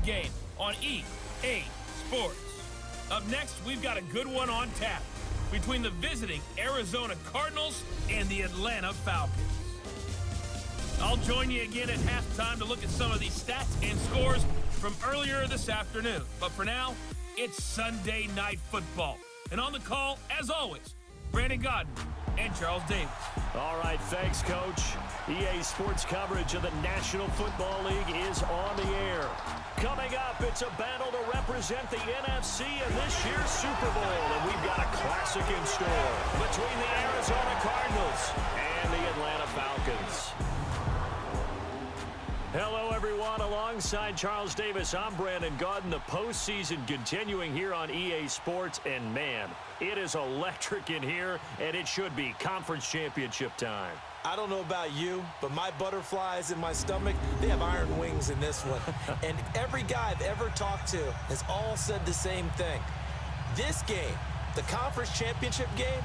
game on EA Sports. Up next, we've got a good one on tap between the visiting Arizona Cardinals and the Atlanta Falcons. I'll join you again at halftime to look at some of these stats and scores from earlier this afternoon. But for now, it's Sunday Night Football. And on the call, as always, Brandon Godden and Charles Davis. All right, thanks, Coach. EA Sports coverage of the National Football League is on the air. Coming up, it's a battle to represent the NFC in this year's Super Bowl. And we've got a classic in store between the Arizona Cardinals and the Atlanta Falcons. Hello, everyone. Alongside Charles Davis, I'm Brandon Godden. The postseason continuing here on EA Sports. And, man, it is electric in here, and it should be conference championship time. I don't know about you, but my butterflies in my stomach, they have iron wings in this one. And every guy I've ever talked to has all said the same thing. This game, the conference championship game,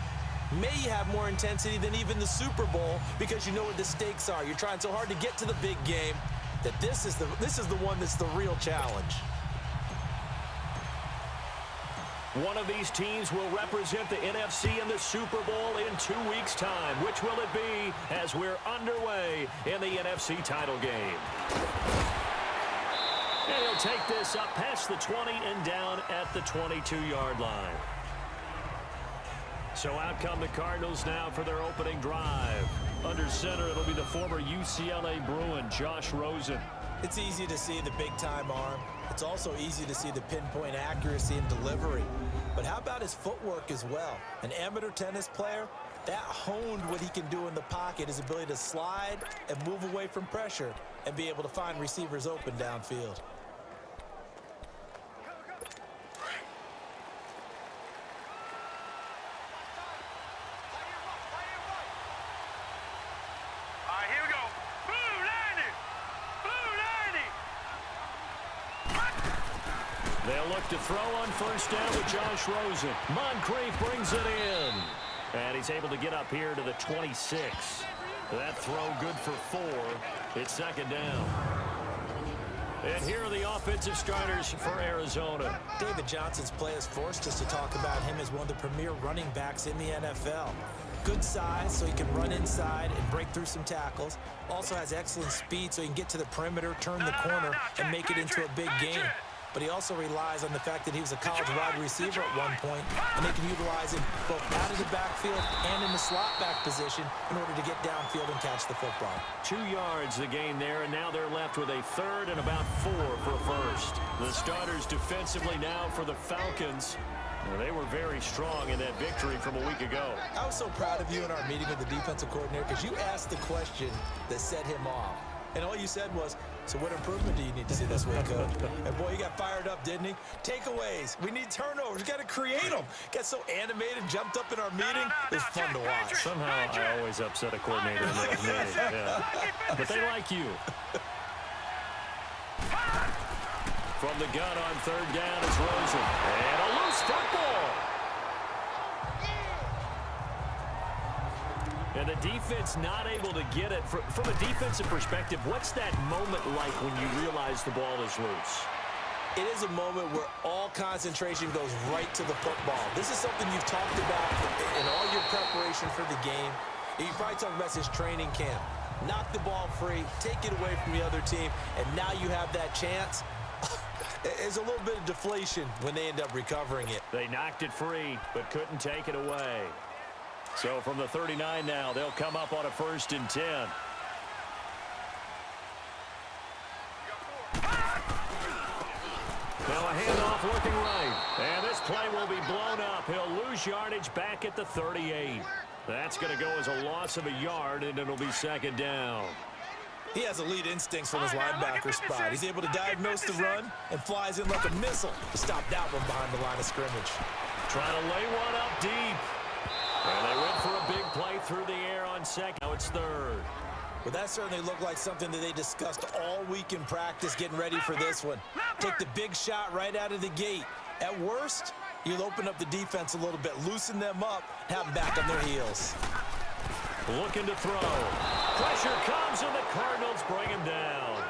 may have more intensity than even the Super Bowl because you know what the stakes are. You're trying so hard to get to the big game that this is the one that's the real challenge. One of these teams will represent the NFC in the Super Bowl in 2 weeks' time. Which will it be as we're underway in the NFC title game? And he'll take this up past the 20 and down at the 22-yard line. So out come the Cardinals now for their opening drive. Under center, it'll be the former UCLA Bruin, Josh Rosen. It's easy to see the big-time arm. It's also easy to see the pinpoint accuracy and delivery. But how about his footwork as well? An amateur tennis player, that honed what he can do in the pocket, his ability to slide and move away from pressure and be able to find receivers open downfield. They'll look to throw on first down with Josh Rosen. Moncrief brings it in. And he's able to get up here to the 26. That throw good for 4. It's second down. And here are the offensive starters for Arizona. David Johnson's play has forced us to talk about him as one of the premier running backs in the NFL. Good size, so he can run inside and break through some tackles. Also has excellent speed, so he can get to the perimeter, turn the corner, and make it into a big game. But he also relies on the fact that he was a college wide receiver at one point, and they can utilize him both out of the backfield and in the slot back position in order to get downfield and catch the football. 2 yards the gain there, and now they're left with a third and about 4 for a first. The starters defensively now for the Falcons. Well, they were very strong in that victory from a week ago. I was so proud of you in our meeting with the defensive coordinator because you asked the question that set him off. And all you said was, so what improvement do you need to see this week, Coach? And boy, he got fired up, didn't he? Takeaways. We need turnovers. We got to create them. Got so animated, jumped up in our meeting. It was fun to watch. Somehow I always upset a coordinator in that meeting. Yeah. But they like you. From the gun on third down is Rosen. And a loose football. And the defense not able to get it. From a defensive perspective, what's that moment like when you realize the ball is loose? It is a moment where all concentration goes right to the football. This is something you've talked about in all your preparation for the game. You probably talked about this training camp. Knock the ball free, take it away from the other team, and now you have that chance. There's a little bit of deflation when they end up recovering it. They knocked it free, but couldn't take it away. So from the 39 now, they'll come up on a 1st and 10. Now a handoff looking right. And this play will be blown up. He'll lose yardage back at the 38. That's going to go as a loss of a yard, and it'll be second down. He has elite instincts from his linebacker spot. He's able to diagnose the run and flies in like a missile to stop that one behind the line of scrimmage. Trying to lay one up deep. And they went for a big play through the air on second. Now it's third. Well, that certainly looked like something that they discussed all week in practice getting ready for this one. Take the big shot right out of the gate. At worst, you'll open up the defense a little bit, loosen them up, have them back on their heels. Looking to throw. Pressure comes, and the Cardinals bring him down.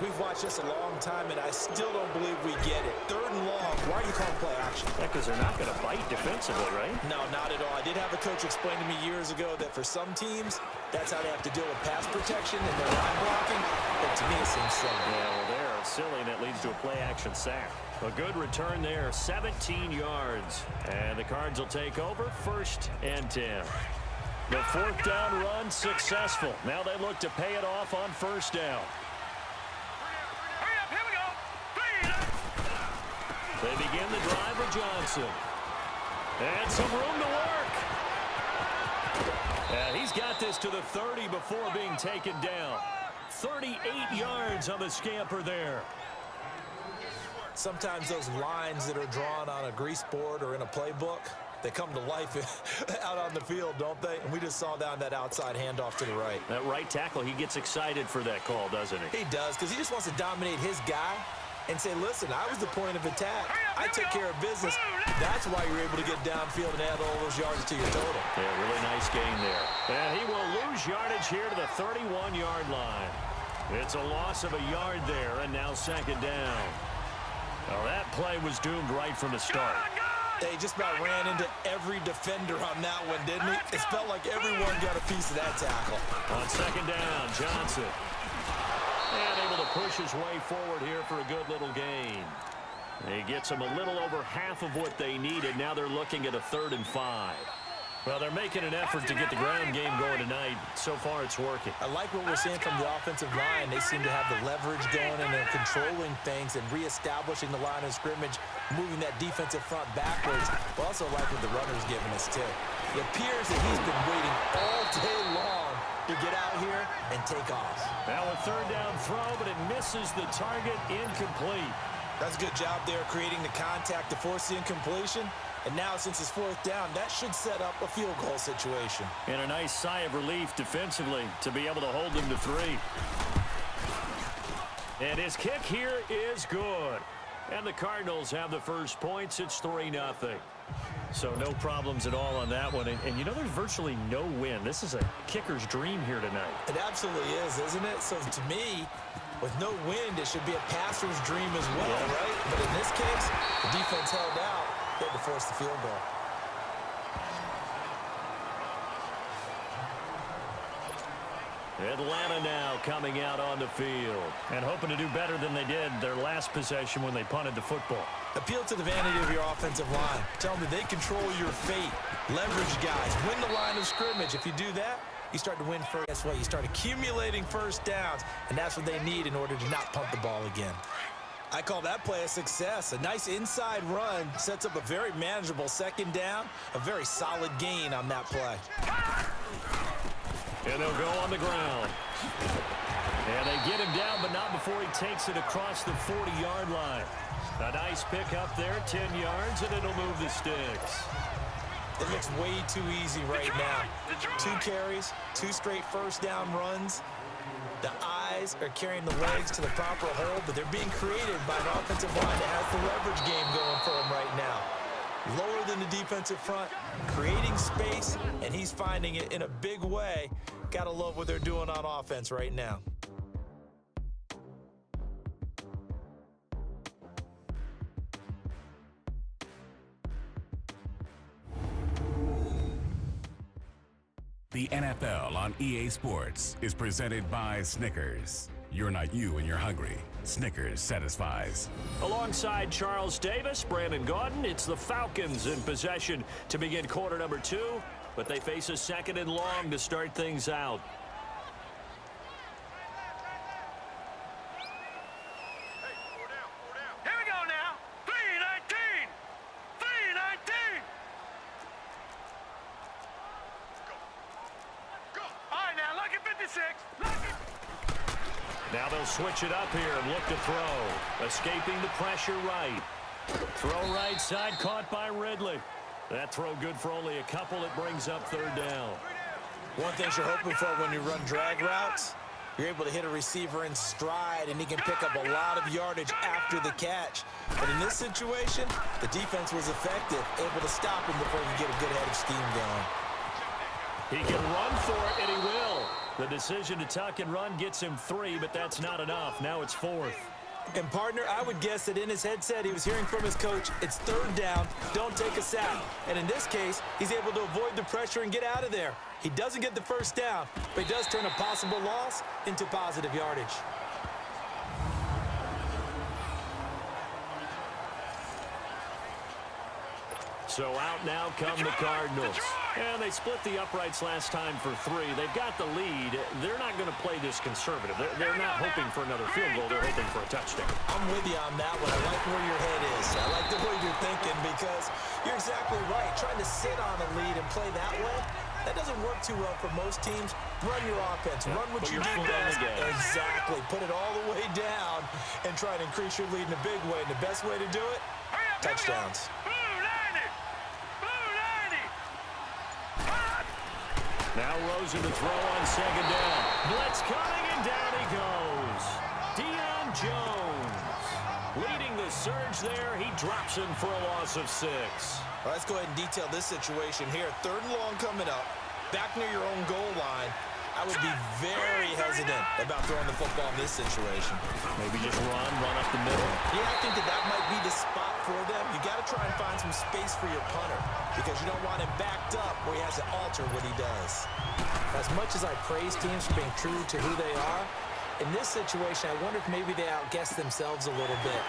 We've watched this a long time, and I still don't believe we get it. 3rd and long. Why are you calling play action? Yeah, because they're not going to bite defensively, right? No, not at all. I did have a coach explain to me years ago that for some teams, that's how they have to deal with pass protection and their line blocking. But to me, it seems silly. Yeah, well, they're silly, and that leads to a play-action sack. A good return there, 17 yards. And the Cards will take over, 1st and 10. The 4th down run successful. Now they look to pay it off on 1st down. They begin the drive with Johnson. And some room to work. And he's got this to the 30 before being taken down. 38 yards on the scamper there. Sometimes those lines that are drawn on a grease board or in a playbook, they come to life out on the field, don't they? And we just saw down that outside handoff to the right. That right tackle, he gets excited for that call, doesn't he? He does, because he just wants to dominate his guy and say, listen, I was the point of attack. I took care of business. That's why you're able to get downfield and add all those yards to your total. Yeah, really nice gain there. And he will lose yardage here to the 31-yard line. It's a loss of a yard there, and now 2nd down. Well, that play was doomed right from the start. They just about ran into every defender on that one, didn't he? It felt like everyone got a piece of that tackle. On 2nd down, Johnson. And able to push his way forward here for a good little gain. He gets them a little over half of what they needed. Now they're looking at a 3rd and 5. Well, they're making an effort to get the ground game going tonight. So far, it's working. I like what we're seeing from the offensive line. They seem to have the leverage going, and they're controlling things and reestablishing the line of scrimmage, moving that defensive front backwards. I also like what the runner's giving us, too. It appears that he's been waiting all day long to get out here and take off. Now a 3rd down throw, but it misses the target, incomplete. That's a good job there, creating the contact to force the incompletion. And now, since it's 4th down, that should set up a field goal situation. And a nice sigh of relief defensively to be able to hold them to 3. And his kick here is good. And the Cardinals have the first points. It's 3-0. So no problems at all on that one. And you know, there's virtually no win. This is a kicker's dream here tonight. It absolutely is, isn't it? So to me, with no wind, it should be a passer's dream as well, right? But in this case, the defense held out. They had to force the field goal. Atlanta now coming out on the field and hoping to do better than they did their last possession when they punted the football. Appeal to the vanity of your offensive line. Tell them they control your fate. Leverage guys. Win the line of scrimmage. If you do that, you start to win first. Guess what? You start accumulating 1st downs, and that's what they need in order to not punt the ball again. I call that play a success. A nice inside run sets up a very manageable 2nd down. A very solid gain on that play. And they'll go on the ground. And they get him down, but not before he takes it across the 40-yard line. A nice pick up there, 10 yards, and it'll move the sticks. It looks way too easy right now. 2 carries, 2 straight 1st down runs. The eyes are carrying the legs to the proper hold, but they're being created by an offensive line that has the leverage game going for them right now. Lower than the defensive front, creating space, and he's finding it in a big way. Gotta love what they're doing on offense right now. The NFL on EA Sports is presented by Snickers. You're not you and you're hungry. Snickers satisfies. Alongside Charles Davis, Brandon Gaudin, it's the Falcons in possession to begin quarter number 2, but they face a 2nd and long to start things out. Here we go now. 3-19. 3-19. Go. All right, now, look at 56. Look at... Now they'll switch it up here and look to throw. Escaping the pressure right. Throw right side, caught by Ridley. That throw good for only a couple. It brings up 3rd down. One thing you're hoping for when you run drag routes, you're able to hit a receiver in stride, and he can pick up a lot of yardage after the catch. But in this situation, the defense was effective, able to stop him before he could get a good head of steam going. He can run for it, and he will. The decision to tuck and run gets him 3, but that's not enough. Now it's 4th. And, partner, I would guess that in his headset he was hearing from his coach, it's 3rd down, don't take a sack. And in this case, he's able to avoid the pressure and get out of there. He doesn't get the first down, but he does turn a possible loss into positive yardage. So out now come the Cardinals. And they split the uprights last time for 3. They've got the lead. They're not going to play this conservative. They're not hoping for another field goal. They're hoping for a touchdown. I'm with you on that one. I like where your head is. I like the way you're thinking because you're exactly right. Trying to sit on a lead and play that way, that doesn't work too well for most teams. Run your offense. Run what you do best. Exactly. Put it all the way down and try to increase your lead in a big way. And the best way to do it, touchdowns. Now Rosen to throw on 2nd down. Blitz coming, and down he goes. Deion Jones leading the surge there. He drops him for a loss of 6. Let's go ahead and detail this situation here. 3rd and long coming up. Back near your own goal line. I would be very hesitant about throwing the football in this situation. Maybe just run up the middle. Yeah, I think that might be the spot for them. You got to try and find some space for your punter because you don't want him backed up where he has to alter what he does. As much as I praise teams for being true to who they are, in this situation, I wonder if maybe they outguessed themselves a little bit.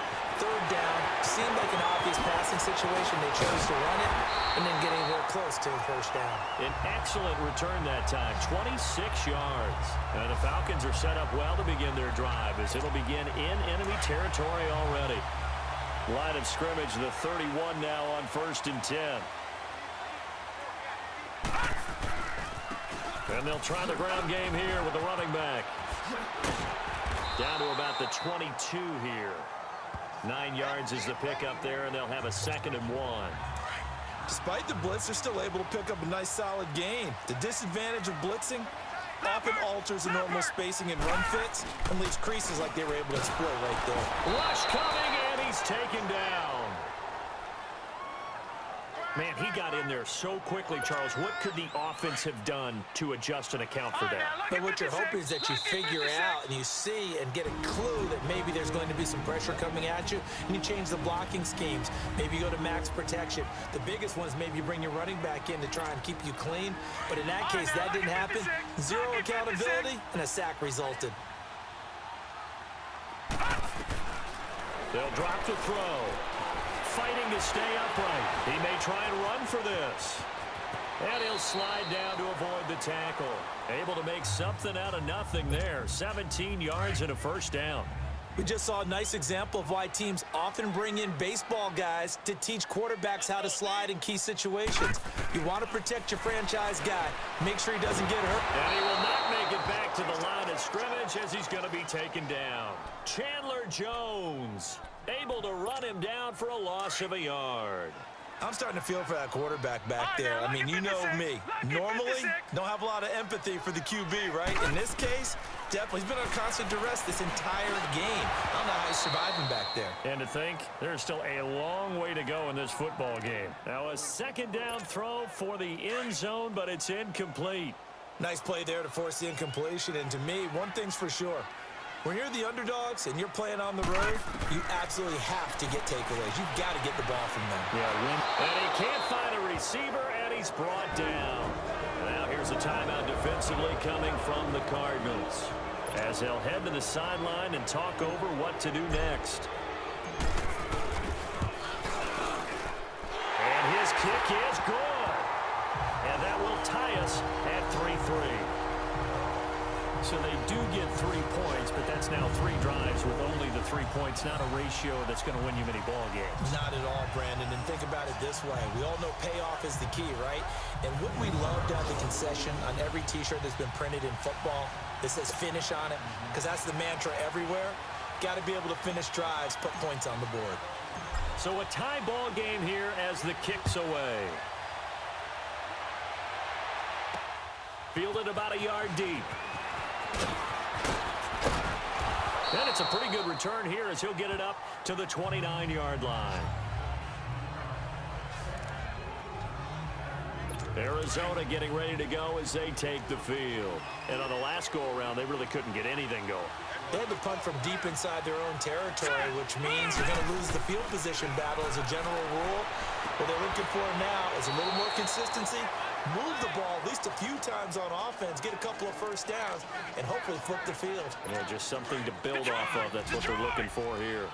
3rd down, seemed like an obvious passing situation. They chose to run it and then get anywhere close to a 1st down. An excellent return that time, 26 yards. And the Falcons are set up well to begin their drive as it'll begin in enemy territory already. Line of scrimmage, the 31 now on 1st and 10. And they'll try the ground game here with the running back. Down to about the 22 here. 9 yards is the pickup there, and they'll have a 2nd and 1. Despite the blitz, they're still able to pick up a nice solid gain. The disadvantage of blitzing often alters the normal spacing and run fits and leaves creases like they were able to exploit right there. Rush coming, and he's taken down. Man, he got in there so quickly, Charles. What could the offense have done to adjust and account for that? But what you're hoping is that you figure out and you see and get a clue that maybe there's going to be some pressure coming at you, and you change the blocking schemes. Maybe you go to max protection. The biggest one is maybe you bring your running back in to try and keep you clean. But in that case, that didn't happen. 0 accountability, and a sack resulted. They'll drop the throw. Fighting to stay upright. He may try and run for this. And he'll slide down to avoid the tackle. Able to make something out of nothing there. 17 yards and a 1st down. We just saw a nice example of why teams often bring in baseball guys to teach quarterbacks how to slide in key situations. You want to protect your franchise guy. Make sure he doesn't get hurt. And he will not make it back to the line of scrimmage as he's going to be taken down. Chandler Jones able to run him down for a loss of a yard. I'm starting to feel for that quarterback back there. I mean, you know me. Normally, don't have a lot of empathy for the QB, right? In this case, definitely. He's been on constant duress this entire game. I don't know how he's surviving back there. And to think, there's still a long way to go in this football game. Now a 2nd down throw for the end zone, but it's incomplete. Nice play there to force the incompletion. And to me, one thing's for sure. When you're the underdogs and you're playing on the road, you absolutely have to get takeaways. You've got to get the ball from them. Yeah, and he can't find a receiver, and he's brought down. Now here's a timeout defensively coming from the Cardinals, as they'll head to the sideline and talk over what to do next. And his kick is good. And that will tie us at 3-3. So they do get 3 points, but that's now 3 drives with only the 3 points, not a ratio that's going to win you many ball games. Not at all, Brandon. And think about it this way. We all know payoff is the key, right? And what we love down the concession on every T-shirt that's been printed in football that says finish on it, because that's the mantra everywhere. Got to be able to finish drives, put points on the board. So a tie ball game here as the kick's away. Fielded about a yard deep. And it's a pretty good return here as he'll get it up to the 29-yard line. Arizona getting ready to go as they take the field. And on the last go-around, they really couldn't get anything going. They had to punt from deep inside their own territory, which means you're going to lose the field position battle as a general rule. What they're looking for now is a little more consistency, move the ball at least a few times on offense, get a couple of first downs, and hopefully flip the field. Yeah, just something to build off of. That's what they're looking for here.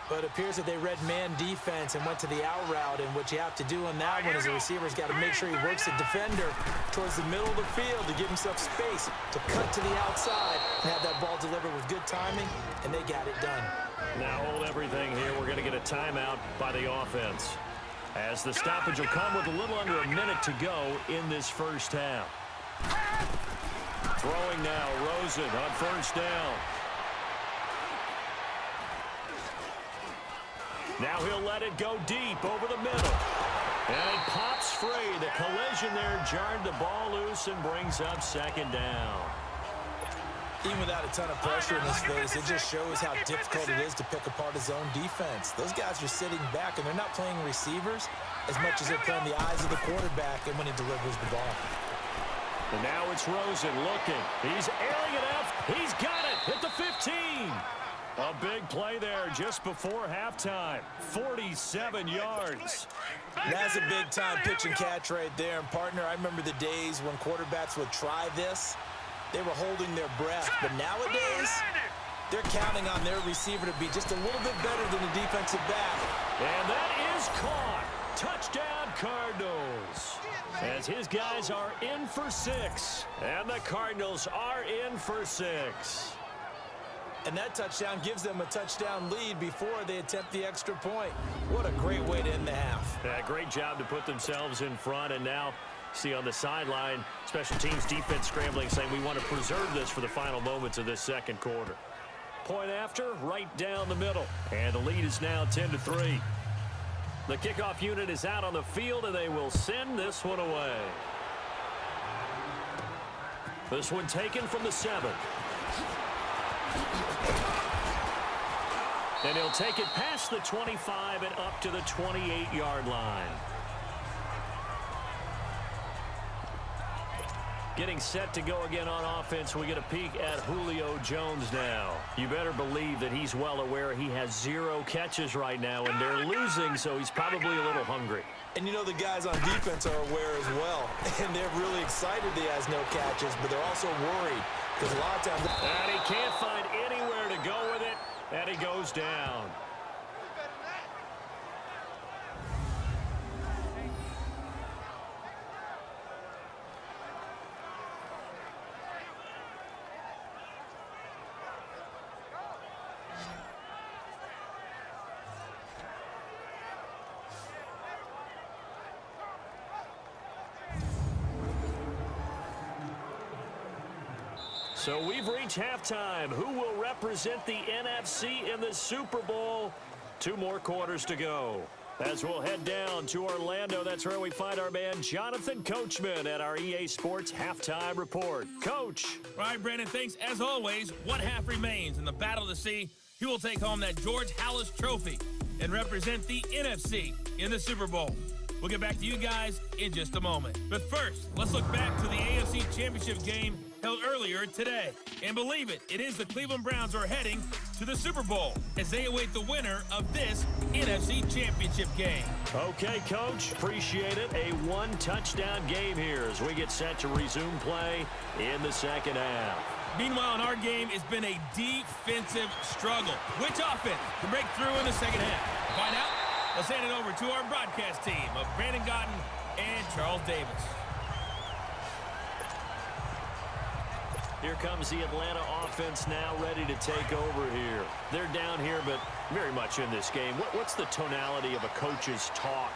But it appears that they read man defense and went to the out route, and what you have to do on that one is the receiver's got to make sure he works the defender towards the middle of the field to give himself space to cut to the outside and have that ball delivered with good timing, and they got it done. Now hold everything here. We're going to get a timeout by the offense, as the stoppage will come with a little under a minute to go in this first half. Throwing now, Rosen on first down. Now he'll let it go deep over the middle. And it pops free. The collision there jarred the ball loose and brings up second down. Even without a ton of pressure in his face, it just shows how difficult it is to pick apart his own defense. Those guys are sitting back, and they're not playing receivers as much as they're playing the eyes of the quarterback and when he delivers the ball. And now it's Rosen looking. He's airing it out. He's got it at the 15. A big play there just before halftime. 47 yards. That's a big-time pitch and catch right there. And, partner, I remember the days when quarterbacks would try this. They were holding their breath. But nowadays, they're counting on their receiver to be just a little bit better than the defensive back. And that is caught. Touchdown, Cardinals. As his guys are in for 6. And the Cardinals are in for 6. And that touchdown gives them a touchdown lead before they attempt the extra point. What a great way to end the half. Yeah, great job to put themselves in front. And now, see on the sideline, special teams defense scrambling, saying we want to preserve this for the final moments of this second quarter. Point after, right down the middle. And the lead is now 10-3. The kickoff unit is out on the field, and they will send this one away. This one taken from the 7. And he'll take it past the 25 and up to the 28-yard line. Getting set to go again on offense. We get a peek at Julio Jones now. You better believe that he's well aware he has 0 catches right now, and they're losing, so he's probably a little hungry. And you know the guys on defense are aware as well. And they're really excited that he has no catches, but they're also worried. Because a lot of times... And he can't find anywhere to go with it, and he goes down. So we've reached halftime. Who will represent the NFC in the Super Bowl? 2 more quarters to go. As we'll head down to Orlando, that's where we find our man Jonathan Coachman at our EA Sports Halftime Report. Coach. All right, Brandon, thanks. As always, one half remains in the battle of the sea. He will take home that George Halas Trophy and represent the NFC in the Super Bowl. We'll get back to you guys in just a moment. But first, let's look back to the AFC Championship game held earlier today. And believe it, it is the Cleveland Browns who are heading to the Super Bowl as they await the winner of this NFC Championship game. Okay, Coach, appreciate it. A 1-touchdown game here as we get set to resume play in the second half. Meanwhile, in our game, it's been a defensive struggle. Which offense can break through in the second half? To find out, let's hand it over to our broadcast team of Brandon Gotten and Charles Davis. Here comes the Atlanta offense now ready to take over here. They're down here, but very much in this game. What's the tonality of a coach's talk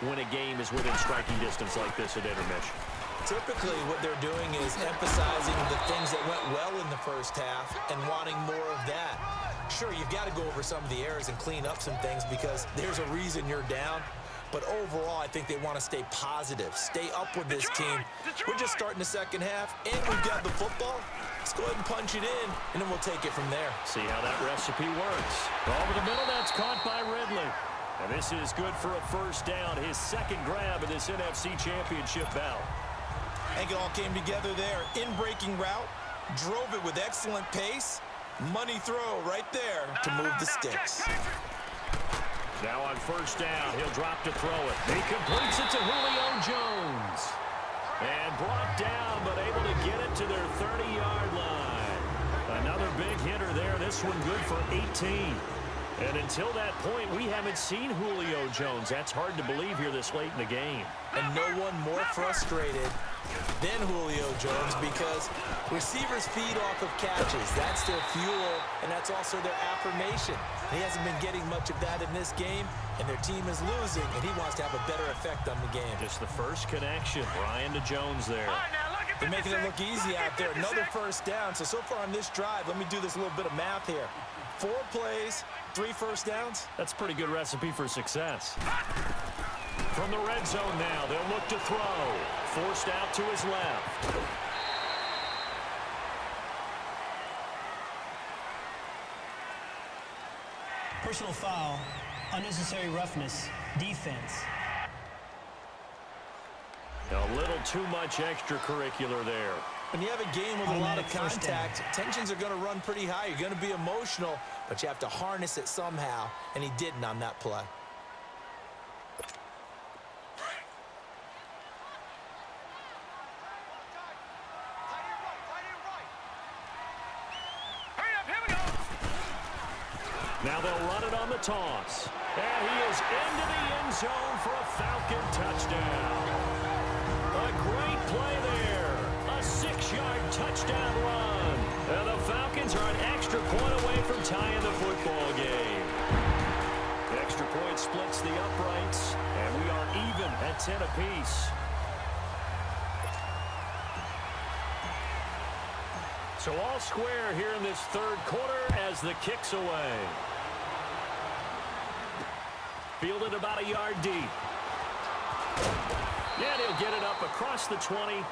when a game is within striking distance like this at intermission? Typically, what they're doing is emphasizing the things that went well in the first half and wanting more of that. Sure, you've got to go over some of the errors and clean up some things because there's a reason you're down. But overall, I think they want to stay positive, stay up with this team. We're just starting the second half, and we've got the football. Let's go ahead and punch it in, and then we'll take it from there. See how that recipe works. Over the middle, that's caught by Ridley. And this is good for a first down, his second grab in this NFC Championship bout. I think it all came together there. In-breaking route, drove it with excellent pace. Money throw right there to move the sticks. Now on first down, he'll drop to throw it. He completes it to Julio Jones. And brought down, but able to get it to their 30-yard line. Another big hitter there. This one good for 18. And until that point, we haven't seen Julio Jones. That's hard to believe here this late in the game. And no one more frustrated than Julio Jones because receivers feed off of catches. That's their fuel, and that's also their affirmation. He hasn't been getting much of that in this game, and their team is losing, and he wants to have a better effect on the game. Just the first connection, Brian to Jones there. They're making it look easy out there. Another first down. So far on this drive, let me do this little bit of math here. 4 plays, 3 first downs. That's a pretty good recipe for success. From the red zone now, they'll look to throw. Forced out to his left. Personal foul, unnecessary roughness, defense. A little too much extracurricular there. When you have a game with a lot of contact, tensions are going to run pretty high. You're going to be emotional, but you have to harness it somehow, and he didn't on that play. Now they'll run it on the toss. And he is into the end zone for a Falcon touchdown. A great play there. A 6-yard touchdown run. And the Falcons are an extra point away from tying the football game. The extra point splits the uprights, and we are even at 10 apiece. So all square here in this third quarter as the kick's away. Fielded about a yard deep. And he'll get it up across the 20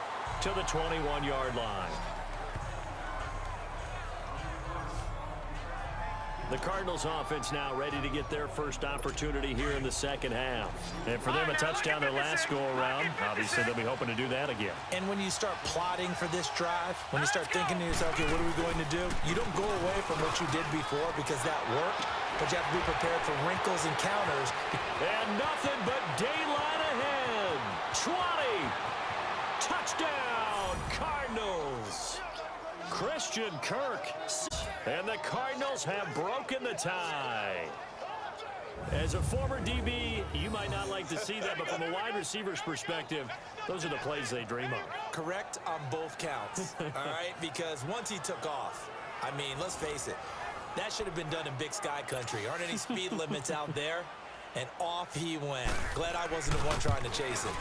to the 21-yard line. The Cardinals offense now ready to get their first opportunity here in the second half. And for them, a touchdown their last go-around. Obviously, they'll be hoping to do that again. And when you start plotting for this drive, when you start thinking to yourself, okay, what are we going to do? You don't go away from what you did before because that worked, but you have to be prepared for wrinkles and counters. And nothing but daylight ahead. 20. Touchdown, Cardinals. Christian Kirk. And the Cardinals have broken the tie. As a former DB, you might not like to see that, but from a wide receiver's perspective, those are the plays they dream of. Correct on both counts, all right? Because once he took off, I mean, let's face it, that should have been done in Big Sky Country. Aren't any speed limits out there? And off he went. Glad I wasn't the one trying to chase him.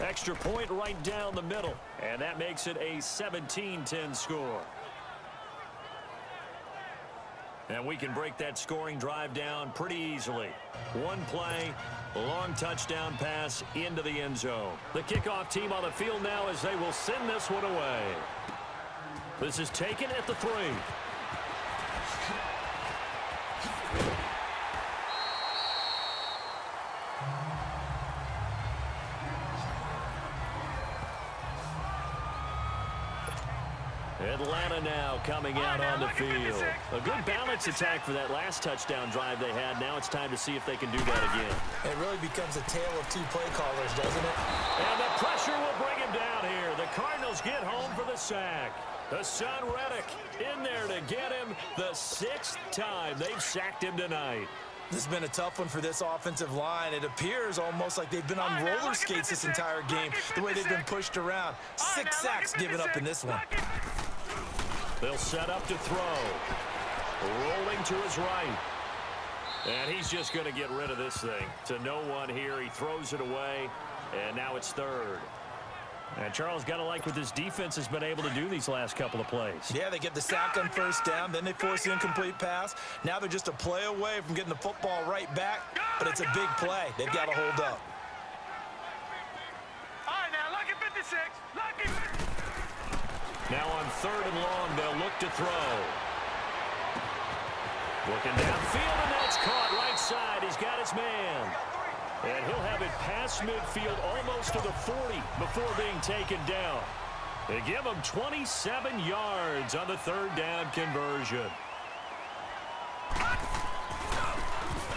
Extra point right down the middle, and that makes it a 17-10 score. And we can break that scoring drive down pretty easily. One play, long touchdown pass into the end zone. The kickoff team on the field now as they will send this one away. This is taken at the 3. Atlanta now coming out on the field. A good balance attack for that last touchdown drive they had. Now it's time to see if they can do that again. It really becomes a tale of 2 play callers, doesn't it? And the pressure will bring him down here. The Cardinals get home for the sack. The son Reddick in there to get him the 6th time they've sacked him tonight. This has been a tough one for this offensive line. It appears almost like they've been on roller skates this entire game, the way they've been pushed around. 6 sacks given up in this one. They'll set up to throw. Rolling to his right. And he's just going to get rid of this thing. To no one here. He throws it away. And now it's 3rd. And Charles got to like what this defense has been able to do these last couple of plays. Yeah, they get the sack on first down. Then they force the incomplete pass. Now they're just a play away from getting the football right back. But it's a big play. They've got to hold up. All right, now, lucky 56. Lucky 56. Now on 3rd and long, they'll look to throw. Looking downfield, and that's caught right side. He's got his man. And he'll have it past midfield almost to the 40 before being taken down. They give him 27 yards on the third down conversion.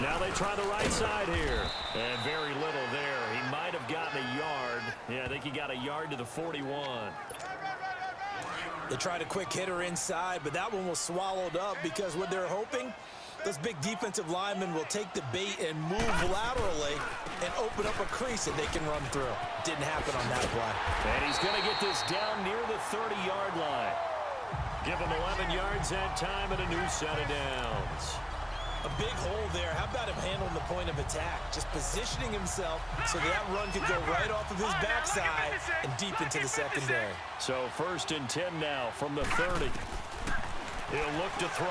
Now they try the right side here. And very little there. He might have gotten a yard. Yeah, I think he got a yard to the 41. They tried a quick hitter inside, but that one was swallowed up because what they're hoping, those big defensive linemen will take the bait and move laterally and open up a crease that they can run through. Didn't happen on that play. And he's going to get this down near the 30-yard line. Give him 11 yards that time and a new set of downs. A big hole there. How about him handling the point of attack? Just positioning himself so that run could go right off of his backside and deep into the secondary. So 1st and 10 now from the 30. He'll look to throw.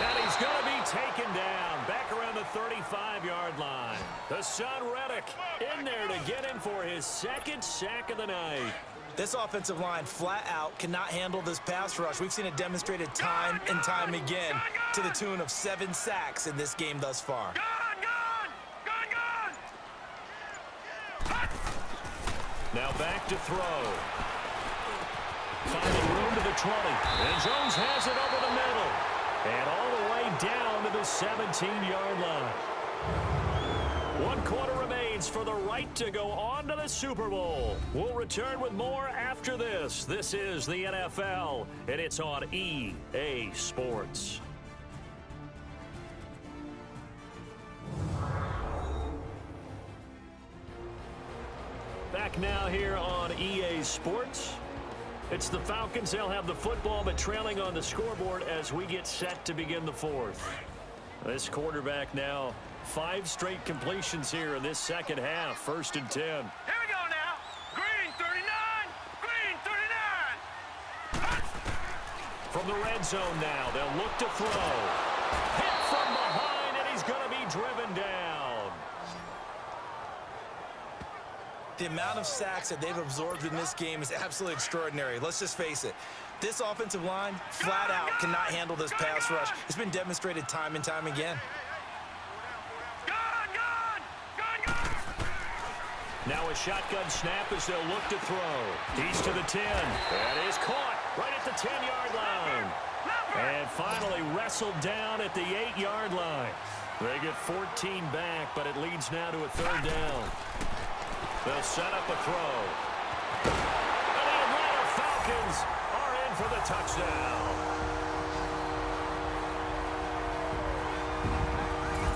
And he's going to be taken down back around the 35-yard line. The son Reddick in there to get him for his 2nd sack of the night. This offensive line flat out cannot handle this pass rush. We've seen it demonstrated time and time again to the tune of 7 sacks in this game thus far. Now back to throw. Finding room to the 20. And Jones has it over the middle. And all the way down to the 17-yard line. 1 quarter remains for the right to go on to the Super Bowl. We'll return with more after this. This is the NFL, and it's on EA Sports. Back now here on EA Sports. It's the Falcons. They'll have the football, but trailing on the scoreboard as we get set to begin the 4th. This quarterback now, 5 straight completions here in this second half. 1st and 10. Here we go now. Green 39. Green 39. From the red zone now, they'll look to throw. Hit from behind, and he's going to be driven down. The amount of sacks that they've absorbed in this game is absolutely extraordinary. Let's just face it. This offensive line, flat out, cannot handle this pass rush. It's been demonstrated time and time again. Now a shotgun snap as they'll look to throw. He's to the 10. That is caught right at the 10-yard line. And finally wrestled down at the 8-yard line. They get 14 back, but it leads now to a 3rd down. They'll set up a throw. And the Atlanta Falcons are in for the touchdown.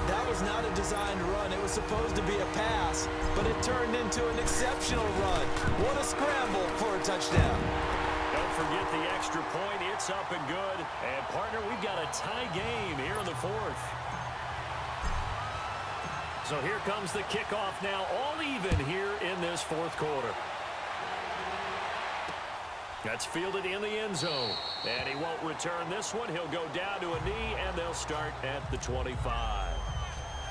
That was not a designed run. It was supposed to be a pass, but it turned into an exceptional run. What a scramble for a touchdown. Don't forget the extra point. It's up and good. And, partner, we've got a tie game here in the 4th. So here comes the kickoff now, all even here in this 4th quarter. That's fielded in the end zone. And he won't return this one. He'll go down to a knee, and they'll start at the 25.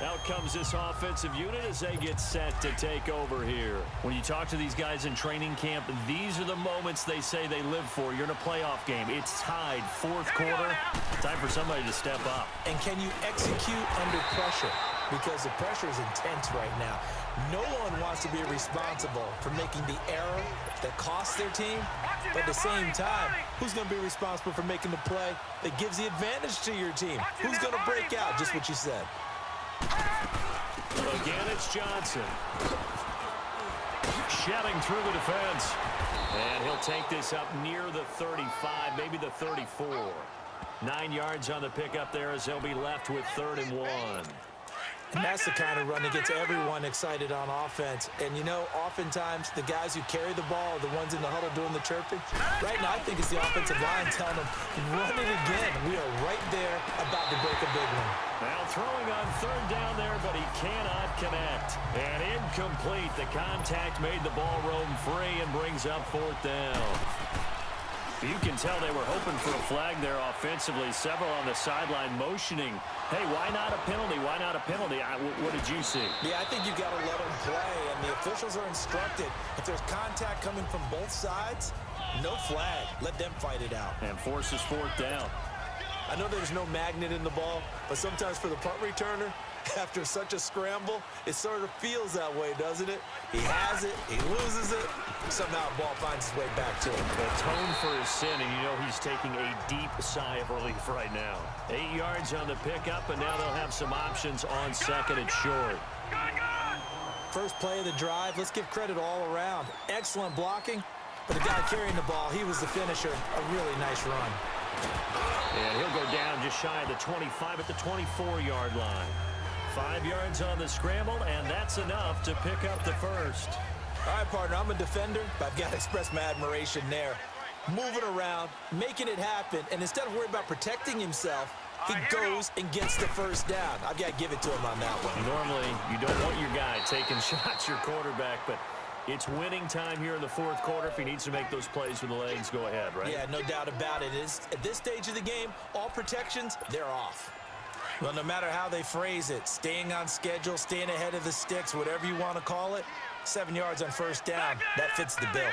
Out comes this offensive unit as they get set to take over here. When you talk to these guys in training camp, these are the moments they say they live for. You're in a playoff game. It's tied, 4th quarter. Time for somebody to step up. And can you execute under pressure? Because the pressure is intense right now. No one wants to be responsible for making the error that costs their team. But at the same time, who's going to be responsible for making the play that gives the advantage to your team? Who's going to break out? Just what you said. Again, it's Johnson. Shedding through the defense. And he'll take this up near the 35, maybe the 34. 9 yards on the pickup there as they'll be left with 3rd and 1. And that's the kind of run that gets everyone excited on offense. And, you know, oftentimes the guys who carry the ball are the ones in the huddle doing the chirping. Right now, I think it's the offensive line telling them, run it again. We are right there about to break a big one. Now throwing on 3rd down there, but he cannot connect. And incomplete. The contact made the ball roam free and brings up 4th down. You can tell they were hoping for a flag there offensively. Several on the sideline motioning. Hey, why not a penalty? Why not a penalty? What did you see? Yeah, I think you got to let them play, and the officials are instructed. If there's contact coming from both sides, no flag. Let them fight it out. And forces 4th down. I know there's no magnet in the ball, but sometimes for the punt returner, after such a scramble, it sort of feels that way, doesn't it? He has it, he loses it, somehow the ball finds its way back to him. Atone for his sin, and you know he's taking a deep sigh of relief right now. 8 yards on the pickup, and now they'll have some options on second and short. First play of the drive, let's give credit all around. Excellent blocking, but the guy carrying the ball, he was the finisher. A really nice run. And he'll go down just shy of the 25 at the 24-yard line. 5 yards on the scramble, and that's enough to pick up the first. All right, partner, I'm a defender, but I've got to express my admiration there. Moving around, making it happen, and instead of worrying about protecting himself, he goes and gets the first down. I've got to give it to him on that one. Normally, you don't want your guy taking shots, your quarterback, but it's winning time here in the fourth quarter. If he needs to make those plays with the legs, go ahead, right? Yeah, no doubt about it. At this stage of the game, all protections, they're off. Well, no matter how they phrase it, staying on schedule, staying ahead of the sticks, whatever you want to call it, 7 yards on first down, that fits the bill.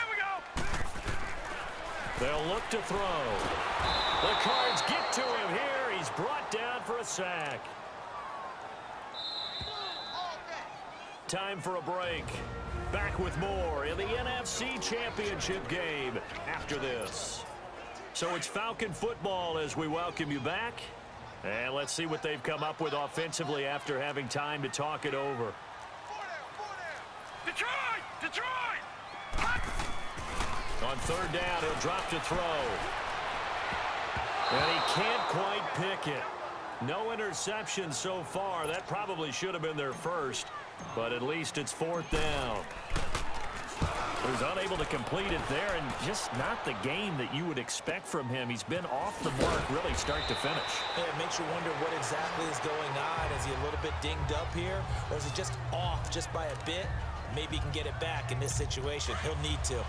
They'll look to throw. The Cards get to him here. He's brought down for a sack. Time for a break. Back with more in the NFC Championship game after this. So it's Falcon football as we welcome you back. And let's see what they've come up with offensively after having time to talk it over. Detroit! Detroit! On third down, he'll drop to throw. And he can't quite pick it. No interception so far. That probably should have been their first, but at least it's fourth down. He was unable to complete it there, and just not the game that you would expect from him. He's been off the mark really start to finish. Yeah, it makes you wonder what exactly is going on. Is he a little bit dinged up here, or is he just off just by a bit? Maybe he can get it back in this situation. He'll need to.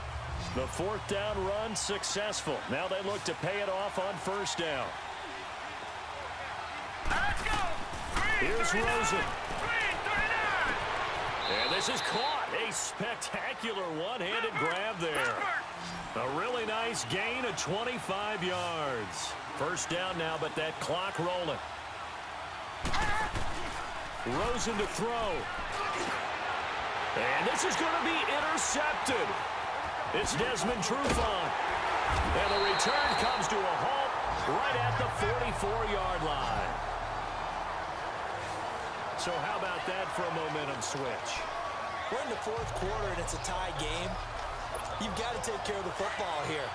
The fourth down run successful. Now they look to pay it off on first down. Let's go! Here's Rosen. And this is caught. A spectacular one-handed grab there. A really nice gain of 25 yards. First down now, but that clock rolling. Rosen to throw. And this is going to be intercepted. It's Desmond Trufant. And the return comes to a halt right at the 44-yard line. So how about that for a momentum switch? We're in the fourth quarter, and it's a tie game. You've got to take care of the football here.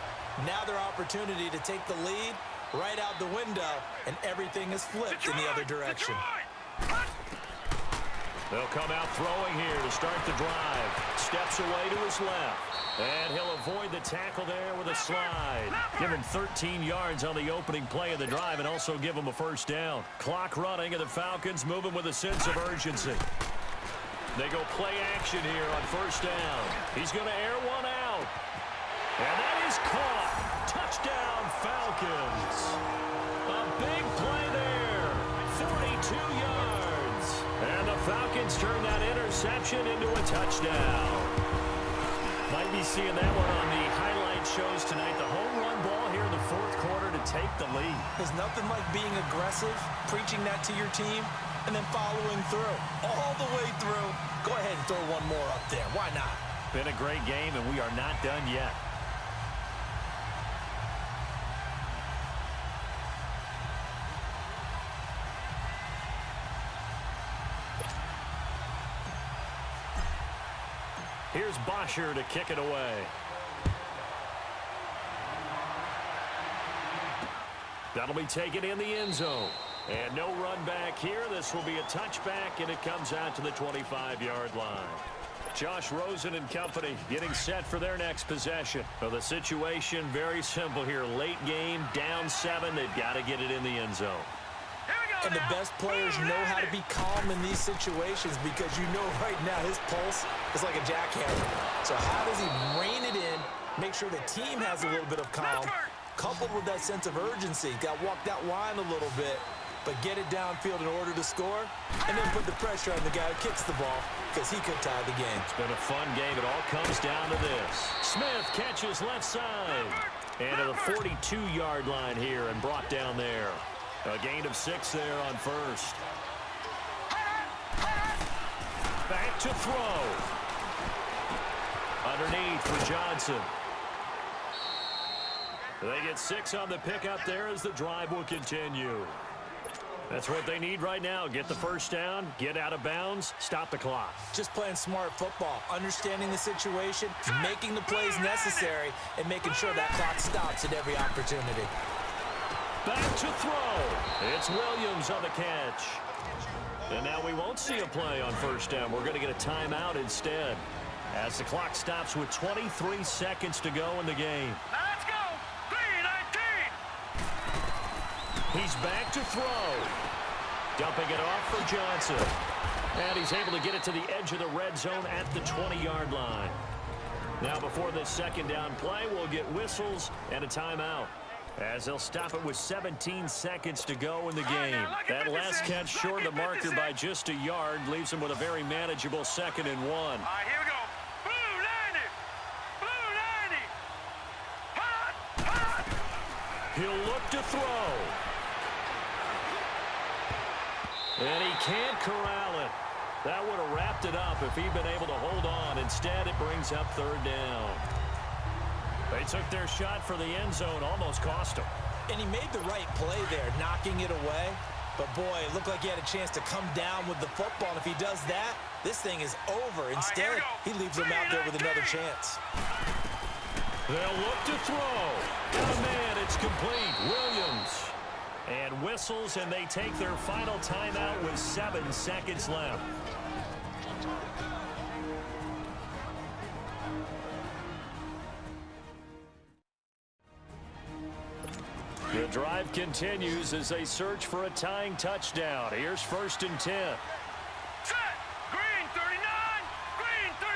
Now their opportunity to take the lead right out the window, and everything is flipped in the other direction. They'll come out throwing here to start the drive. Steps away to his left. And he'll avoid the tackle there with a slide. Give him 13 yards on the opening play of the drive and also give him a first down. Clock running, and the Falcons moving with a sense of urgency. They go play action here on first down. He's going to air one out. And that is caught. Touchdown, Falcons. A big play there. 42 yards. And the Falcons turn that interception into a touchdown. Might be seeing that one on the highlight shows tonight. The home run ball here in the fourth quarter to take the lead. There's nothing like being aggressive, preaching that to your team, and then following through. All the way through. Go ahead and throw one more up there. Why not? Been a great game, and we are not done yet. Here's Bosher to kick it away. That'll be taken in the end zone. And no run back here. This will be a touchback, and it comes out to the 25-yard line. Josh Rosen and company getting set for their next possession. Well, the situation very simple here. Late game, down 7. They've got to get it in the end zone. And the best players know how to be calm in these situations because you know right now his pulse is like a jackhammer. So how does he rein it in, make sure the team has a little bit of calm, coupled with that sense of urgency? Got to walk that line a little bit, but get it downfield in order to score, and then put the pressure on the guy who kicks the ball because he could tie the game. It's been a fun game. It all comes down to this. Smith catches left side. And to the 42-yard line here and brought down there. A gain of 6 there on first. Back to throw. Underneath for Johnson. They get 6 on the pickup there as the drive will continue. That's what they need right now. Get the first down, get out of bounds, stop the clock. Just playing smart football, understanding the situation, making the plays necessary, and making sure that clock stops at every opportunity. Back to throw. It's Williams on the catch. And now we won't see a play on first down. We're going to get a timeout instead as the clock stops with 23 seconds to go in the game. Now let's go. 3-19. He's back to throw. Dumping it off for Johnson. And he's able to get it to the edge of the red zone at the 20-yard line. Now before this second down play, we'll get whistles and a timeout, as they'll stop it with 17 seconds to go in the game. That last catch short of the marker by just a yard leaves him with a very manageable 2nd and 1. All right, here we go. Blue 90. Blue 90. Hot, hot. He'll look to throw. And he can't corral it. That would have wrapped it up if he'd been able to hold on. Instead, it brings up 3rd down. They took their shot for the end zone, almost cost him. And he made the right play there, knocking it away. But, boy, it looked like he had a chance to come down with the football. And if he does that, this thing is over. Instead, he leaves him out there with another chance. They'll look to throw. Got a man. It's complete. Williams. And whistles, and they take their final timeout with 7 seconds left. The drive continues as they search for a tying touchdown. Here's 1st and 10. Set. Green 39. Green 39.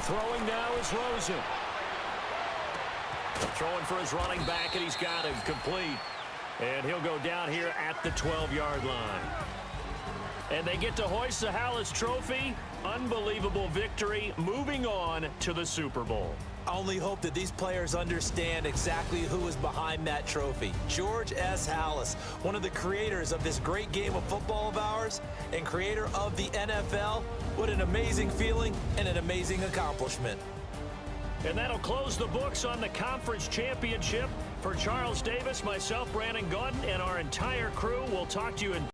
Throwing now is Rosen. Throwing for his running back, and he's got him complete. And he'll go down here at the 12-yard line. And they get to hoist the Hallis Trophy. Unbelievable victory, moving on to the Super Bowl. I only hope that these players understand exactly who is behind that trophy. George S. Hallis, one of the creators of this great game of football of ours and creator of the NFL. What an amazing feeling and an amazing accomplishment. And that'll close the books on the conference championship. For Charles Davis, myself, Brandon Gaudin, and our entire crew, we'll talk to you in